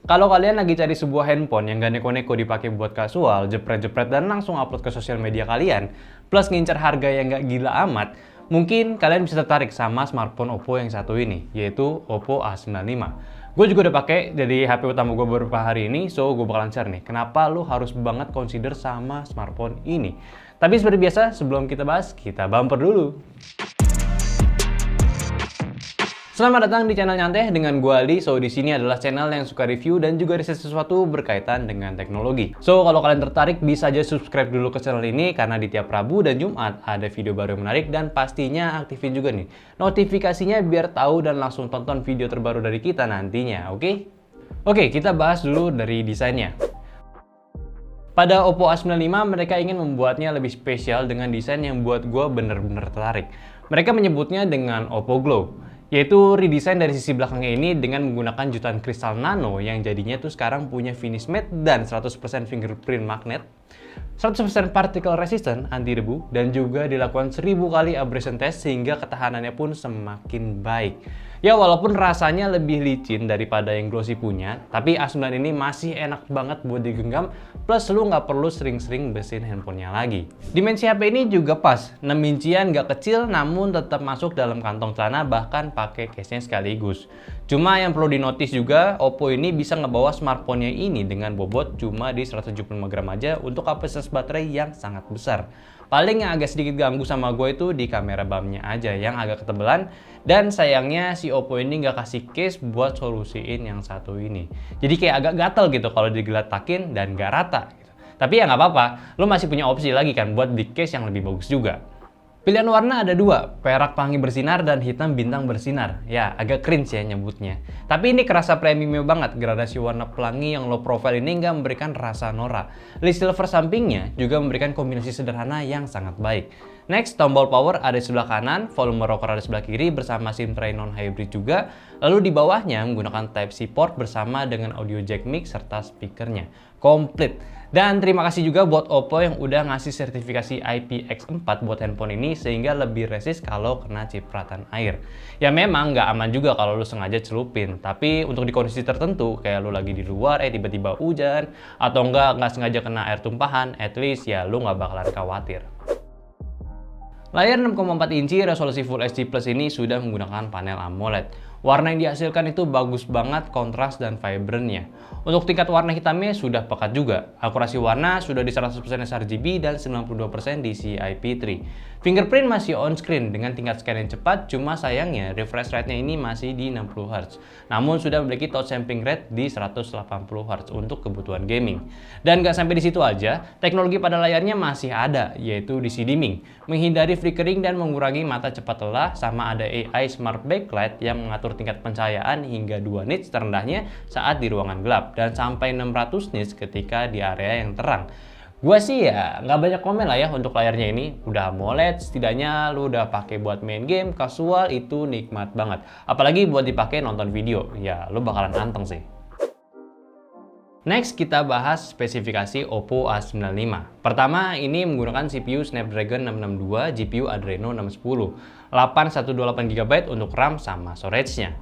Kalau kalian lagi cari sebuah handphone yang gak neko-neko dipakai buat kasual, jepret-jepret dan langsung upload ke sosial media kalian, plus ngincer harga yang gak gila amat, mungkin kalian bisa tertarik sama smartphone Oppo yang satu ini, yaitu Oppo A95. Gue juga udah pakai jadi HP utama gue beberapa hari ini, so gue bakalan share nih, kenapa lu harus banget consider sama smartphone ini. Tapi seperti biasa, sebelum kita bahas, kita bumper dulu. Selamat datang di channel Nyantai dengan gue Ali. So di sini adalah channel yang suka review dan juga riset sesuatu berkaitan dengan teknologi. So kalau kalian tertarik bisa aja subscribe dulu ke channel ini karena di tiap Rabu dan Jumat ada video baru yang menarik dan pastinya aktifin juga nih notifikasinya biar tahu dan langsung tonton video terbaru dari kita nantinya, oke? Oke, kita bahas dulu dari desainnya. Pada Oppo A95 mereka ingin membuatnya lebih spesial dengan desain yang buat gue bener-bener tertarik. Mereka menyebutnya dengan Oppo Glow, yaitu redesign dari sisi belakangnya ini dengan menggunakan jutaan kristal nano yang jadinya tuh sekarang punya finish matte dan 100% fingerprint magnet, 100% particle resistant anti debu, dan juga dilakukan 1000 kali abrasion test sehingga ketahanannya pun semakin baik. Ya walaupun rasanya lebih licin daripada yang glossy punya, tapi A9 ini masih enak banget buat digenggam, plus lu nggak perlu sering-sering bersihin handphonenya lagi. Dimensi HP ini juga pas, 6 incian nggak kecil namun tetap masuk dalam kantong celana bahkan pakai case-nya sekaligus. Cuma yang perlu dinotis juga, Oppo ini bisa ngebawa smartphone-nya ini dengan bobot cuma di 175 gram aja untuk kapasitas baterai yang sangat besar. Paling yang agak sedikit ganggu sama gue itu di kamera BAM-nya aja yang agak ketebelan, dan sayangnya si Oppo ini nggak kasih case buat solusiin yang satu ini. Jadi kayak agak gatel gitu kalau digeletakin dan nggak rata gitu. Tapi ya nggak apa-apa, lo masih punya opsi lagi kan buat di case yang lebih bagus juga. Pilihan warna ada dua, perak pelangi bersinar dan hitam bintang bersinar. Ya, agak cringe ya nyebutnya. Tapi ini kerasa premium banget, gradasi warna pelangi yang low profile ini nggak memberikan rasa norak. List silver sampingnya juga memberikan kombinasi sederhana yang sangat baik. Next, tombol power ada di sebelah kanan, volume rocker ada di sebelah kiri bersama SIM tray non-hybrid juga. Lalu di bawahnya menggunakan Type-C port bersama dengan audio jack mic serta speakernya. Komplit. Dan terima kasih juga buat Oppo yang udah ngasih sertifikasi IPX4 buat handphone ini sehingga lebih resist kalau kena cipratan air. Ya memang nggak aman juga kalau lu sengaja celupin, tapi untuk di kondisi tertentu kayak lu lagi di luar tiba-tiba hujan atau nggak sengaja kena air tumpahan, at least ya lu nggak bakalan khawatir. Layar 6,4 inci resolusi Full HD Plus ini sudah menggunakan panel AMOLED. Warna yang dihasilkan itu bagus banget kontras dan vibrantnya. Untuk tingkat warna hitamnya sudah pekat juga. Akurasi warna sudah di 100% sRGB dan 92% DCI-P3. Fingerprint masih on screen dengan tingkat scan yang cepat, cuma sayangnya refresh rate-nya ini masih di 60 Hz. Namun sudah memiliki touch sampling rate di 180 Hz untuk kebutuhan gaming. Dan nggak sampai di situ aja, teknologi pada layarnya masih ada, yaitu DC dimming, menghindari flickering dan mengurangi mata cepat lelah, sama ada AI Smart Backlight yang mengatur tingkat pencahayaan hingga 2 nits terendahnya saat di ruangan gelap dan sampai 600 nits ketika di area yang terang. Gua sih ya nggak banyak komen lah ya untuk layarnya ini. Udah AMOLED, setidaknya lu udah pakai buat main game, casual itu nikmat banget. Apalagi buat dipakai nonton video, ya lu bakalan anteng sih. Next kita bahas spesifikasi Oppo A95. Pertama ini menggunakan CPU Snapdragon 662, GPU Adreno 610, 8128GB untuk RAM sama storage-nya.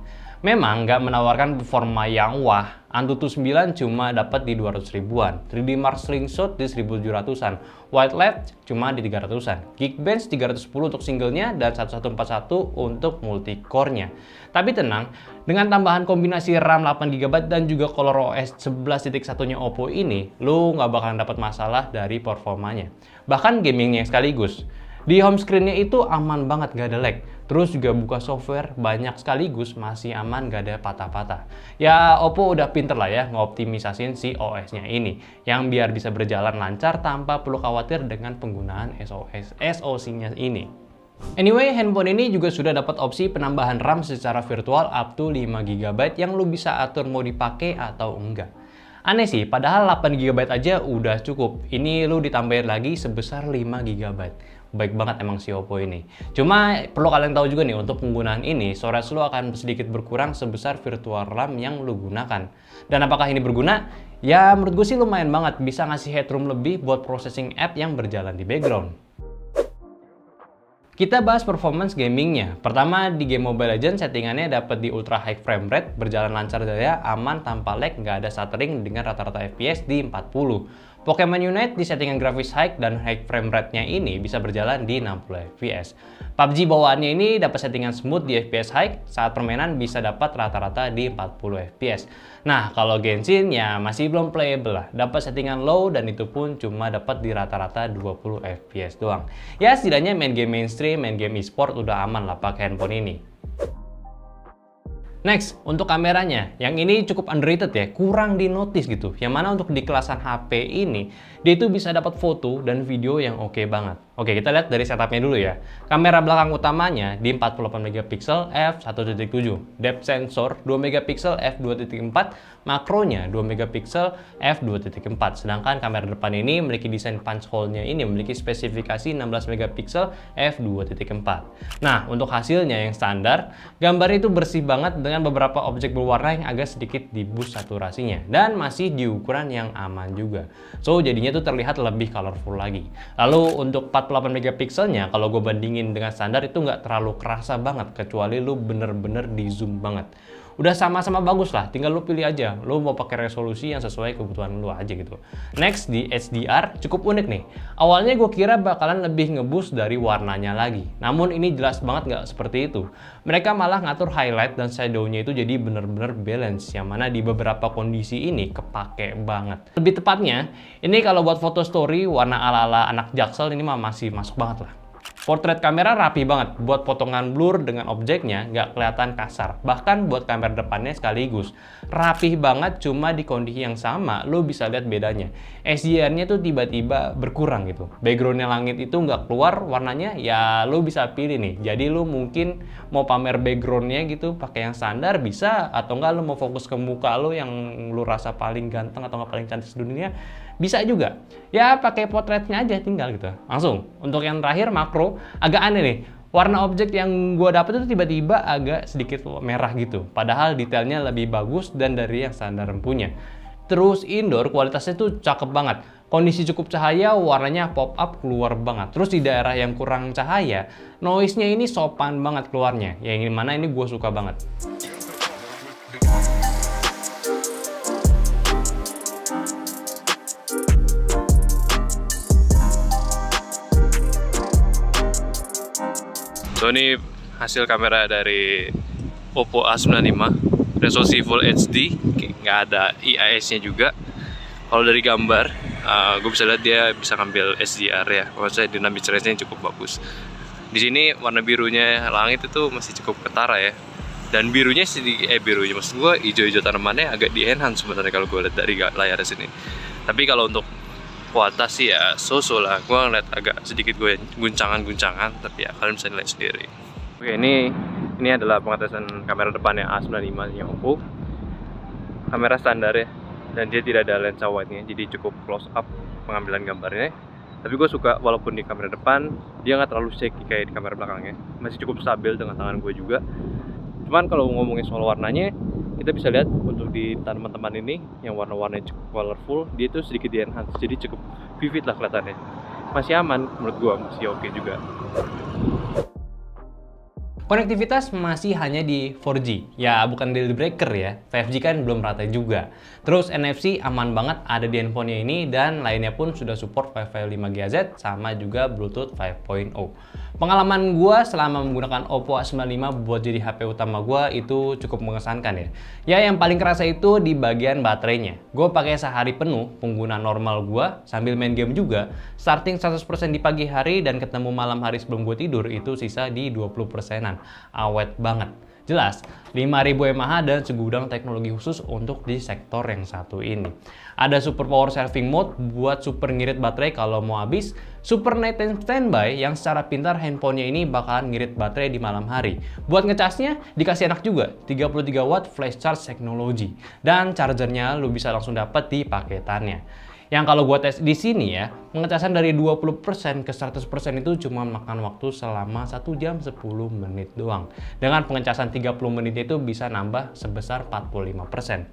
Memang nggak menawarkan performa yang wah, Antutu 9 cuma dapat di 200 ribuan, 3D Mark Slingshot di 1700-an, White LED cuma di 300-an, Geekbench 310 untuk singlenya dan 1141 untuk multi-core-nya. Tapi tenang, dengan tambahan kombinasi RAM 8GB dan juga ColorOS 11.1-nya Oppo ini, lu nggak bakalan dapat masalah dari performanya. Bahkan gamingnya sekaligus. Di home screen-nya itu aman banget, gak ada lag. Terus juga buka software banyak sekaligus masih aman, gak ada patah-patah. Ya Oppo udah pinter lah ya ngoptimisasin si OS-nya ini, yang biar bisa berjalan lancar tanpa perlu khawatir dengan penggunaan SoC-nya ini. Anyway, handphone ini juga sudah dapat opsi penambahan RAM secara virtual up to 5GB yang lu bisa atur mau dipakai atau enggak. Aneh sih, padahal 8GB aja udah cukup. Ini lu ditambahin lagi sebesar 5GB. Baik banget emang si Oppo ini. Cuma perlu kalian tahu juga nih, untuk penggunaan ini storage lu akan sedikit berkurang sebesar virtual RAM yang lu gunakan. Dan apakah ini berguna? Ya menurut gue sih lumayan banget, bisa ngasih headroom lebih buat processing app yang berjalan di background. Kita bahas performance gamingnya. Pertama, di game Mobile Legends settingannya dapat di ultra high frame rate, berjalan lancar jaya, aman tanpa lag, nggak ada stuttering dengan rata-rata FPS di 40. Pokemon Unite di settingan grafis high dan high frame rate-nya ini bisa berjalan di 60 FPS. PUBG bawaannya ini dapat settingan smooth di FPS high, saat permainan bisa dapat rata-rata di 40 FPS. Nah, kalau Genshin ya masih belum playable lah, dapat settingan low dan itu pun cuma dapat di rata-rata 20 FPS doang. Ya setidaknya main game mainstream, main game e-sport udah aman lah pakai handphone ini. Next, untuk kameranya, yang ini cukup underrated ya, kurang di notice gitu. Yang mana untuk di kelasan HP ini, dia itu bisa dapat foto dan video yang oke banget. Oke, kita lihat dari setupnya dulu ya. Kamera belakang utamanya di 48 megapiksel f1.7, depth sensor 2 megapiksel f2.4, makronya 2 megapiksel f2.4. Sedangkan kamera depan ini memiliki desain punch hole-nya ini memiliki spesifikasi 16 megapiksel f2.4. Nah, untuk hasilnya yang standar, gambarnya itu bersih banget dengan beberapa objek berwarna yang agak sedikit di boost saturasinya dan masih di ukuran yang aman juga. So, jadinya tuh terlihat lebih colorful lagi. Lalu untuk 48 megapikselnya, kalau gue bandingin dengan standar itu nggak terlalu kerasa banget, kecuali lu bener-bener di zoom banget. Udah sama-sama bagus lah, tinggal lu pilih aja, lu mau pakai resolusi yang sesuai kebutuhan lu aja gitu. Next, di HDR cukup unik nih. Awalnya gue kira bakalan lebih ngeboost dari warnanya lagi, namun ini jelas banget nggak seperti itu. Mereka malah ngatur highlight dan shadow-nya itu jadi bener-bener balance, yang mana di beberapa kondisi ini kepake banget. Lebih tepatnya, ini kalau buat foto story warna ala-ala anak Jaksel ini mah masih masuk banget lah. Portrait kamera rapi banget, buat potongan blur dengan objeknya nggak kelihatan kasar. Bahkan buat kamera depannya sekaligus. Rapih banget, cuma di kondisi yang sama, lo bisa lihat bedanya. HDR-nya tuh tiba-tiba berkurang gitu. Background-nya langit itu nggak keluar warnanya, ya lo bisa pilih nih. Jadi lo mungkin mau pamer background-nya gitu, pakai yang standar bisa, atau nggak lo mau fokus ke muka lo yang lo rasa paling ganteng atau nggak paling cantik sedunia, bisa juga. Ya pakai portraitnya aja tinggal gitu. Langsung. Untuk yang terakhir makro, agak aneh nih. Warna objek yang gue dapet itu tiba-tiba agak sedikit merah gitu. Padahal detailnya lebih bagus dan dari yang standar punya. Terus indoor kualitasnya tuh cakep banget. Kondisi cukup cahaya, warnanya pop up keluar banget. Terus di daerah yang kurang cahaya, noise-nya ini sopan banget keluarnya. Yang mana ini gue suka banget. So ini hasil kamera dari Oppo A95, resolusi Full HD, nggak ada IIS-nya juga. Kalau dari gambar, gue bisa lihat dia bisa ngambil HDR ya, maksudnya dynamic range-nya cukup bagus. Di sini warna birunya langit itu masih cukup ketara ya, dan birunya birunya maksud gue hijau-hijau tanamannya agak di-enhance sebenarnya kalau gue lihat dari layar sini. Tapi kalau untuk kualitas sih ya so-so lah, gue ngeliat agak sedikit gue guncangan-guncangan, tapi ya kalian bisa nilai sendiri. Oke, ini adalah pengetesan kamera depannya A95 nya Oppo. Kamera standar ya, dan dia tidak ada lensa wide-nya, jadi cukup close up pengambilan gambarnya. Tapi gue suka walaupun di kamera depan dia nggak terlalu shaky kayak di kamera belakangnya, masih cukup stabil dengan tangan gue juga. Cuman kalau ngomongin soal warnanya, kita bisa lihat untuk di teman-teman ini yang warna-warnanya cukup colorful, dia itu sedikit di-enhance, jadi cukup vivid lah kelihatannya. Masih aman menurut gua, masih oke juga. Konektivitas masih hanya di 4G, ya bukan deal breaker ya, 5G kan belum rata juga. Terus NFC aman banget ada di handphonenya ini, dan lainnya pun sudah support Wi-Fi 5GHz sama juga Bluetooth 5.0. Pengalaman gue selama menggunakan Oppo A95 buat jadi HP utama gue itu cukup mengesankan ya. Ya yang paling kerasa itu di bagian baterainya. Gue pakai sehari penuh pengguna normal gue sambil main game juga. Starting 100% di pagi hari dan ketemu malam hari sebelum gue tidur itu sisa di 20%-an. Awet banget. Jelas, 5000 mAh dan segudang teknologi khusus untuk di sektor yang satu ini. Ada super power saving mode buat super ngirit baterai kalau mau habis, super nighttime standby yang secara pintar handphonenya ini bakalan ngirit baterai di malam hari. Buat ngecasnya dikasih enak juga, 33 watt flash charge teknologi, dan chargernya lu bisa langsung dapet di paketannya. Yang kalau gua tes di sini ya, pengecasan dari 20% ke 100% itu cuma makan waktu selama 1 jam 10 menit doang. Dengan pengecasan 30 menit itu bisa nambah sebesar 45%.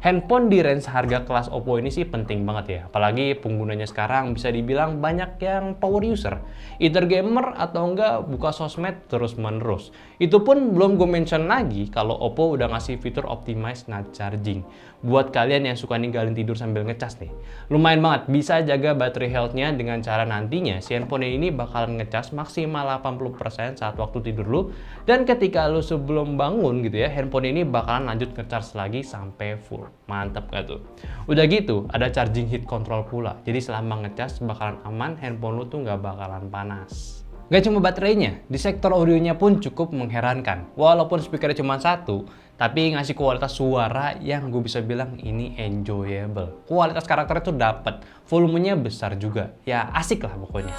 Handphone di range harga kelas Oppo ini sih penting banget ya. Apalagi penggunanya sekarang bisa dibilang banyak yang power user. Either gamer atau enggak buka sosmed terus-menerus. Itu pun belum gue mention lagi kalau Oppo udah ngasih fitur optimized night charging. Buat kalian yang suka ninggalin tidur sambil ngecas nih. Lumayan banget bisa jaga battery health-nya dengan cara nantinya si handphone ini bakalan ngecas maksimal 80% saat waktu tidur lu. Dan ketika lu sebelum bangun gitu ya, handphone ini bakalan lanjut ngecas lagi sampai full. Mantap gak tuh? Udah gitu, ada charging heat control pula. Jadi selama ngecas bakalan aman, handphone lu tuh nggak bakalan panas. Gak cuma baterainya, di sektor audionya pun cukup mengherankan. Walaupun speakernya cuma satu, tapi ngasih kualitas suara yang gue bisa bilang ini enjoyable. Kualitas karakternya tuh dapet, volumenya besar juga. Ya asik lah pokoknya.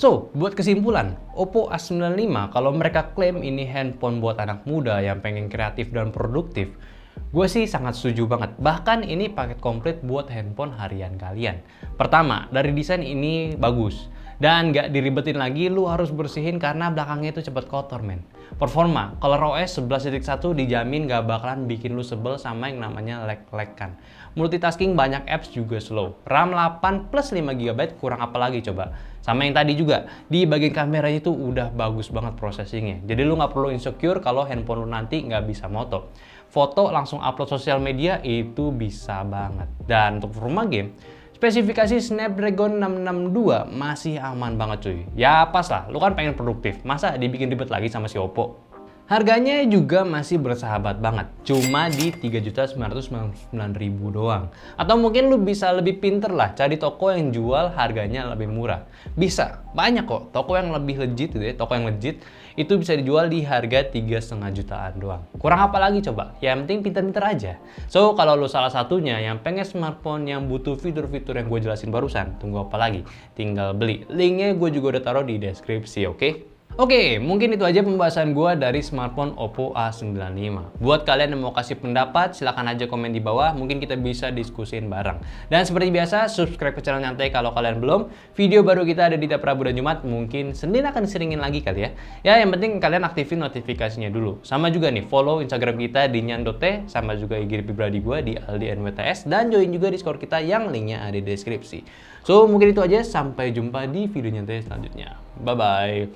So, buat kesimpulan, Oppo A95 kalau mereka klaim ini handphone buat anak muda yang pengen kreatif dan produktif, gue sih sangat setuju banget. Bahkan ini paket komplit buat handphone harian kalian. Pertama, dari desain ini bagus. Dan nggak diribetin lagi, lu harus bersihin karena belakangnya itu cepet kotor, men. Performa, ColorOS 11.1 dijamin nggak bakalan bikin lu sebel sama yang namanya lag-lagan. Multitasking banyak apps juga slow. RAM 8 plus 5GB kurang apa lagi coba. Sama yang tadi juga, di bagian kameranya itu udah bagus banget processingnya. Jadi lu nggak perlu insecure kalau handphone lu nanti nggak bisa moto. Foto langsung upload sosial media itu bisa banget. Dan untuk performa game, spesifikasi Snapdragon 662 masih aman banget cuy. Ya pas lah, lu kan pengen produktif, masa dibikin ribet lagi sama si Oppo? Harganya juga masih bersahabat banget, cuma di 3.999.000 doang. Atau mungkin lu bisa lebih pinter lah, cari toko yang jual harganya lebih murah. Bisa, banyak kok toko yang lebih legit gitu ya, toko yang legit itu bisa dijual di harga 3,5 jutaan doang. Kurang apa lagi coba? Yang penting pinter-pinter aja. So, kalau lu salah satunya yang pengen smartphone yang butuh fitur-fitur yang gue jelasin barusan, tunggu apa lagi? Tinggal beli. Linknya gue juga udah taruh di deskripsi, oke? Oke, mungkin itu aja pembahasan gue dari smartphone Oppo A95. Buat kalian yang mau kasih pendapat, silahkan aja komen di bawah, mungkin kita bisa diskusin bareng. Dan seperti biasa, subscribe ke channel Nyantai kalau kalian belum. Video baru kita ada di tiap Rabu dan Jumat, mungkin Senin akan seringin lagi kali ya. Ya, yang penting kalian aktifin notifikasinya dulu. Sama juga nih, follow Instagram kita di nyan.t, sama juga IG pribadi gue di aldinwts, dan join juga Discord kita yang linknya ada di deskripsi. So, mungkin itu aja, sampai jumpa di video Nyantai selanjutnya. Bye-bye.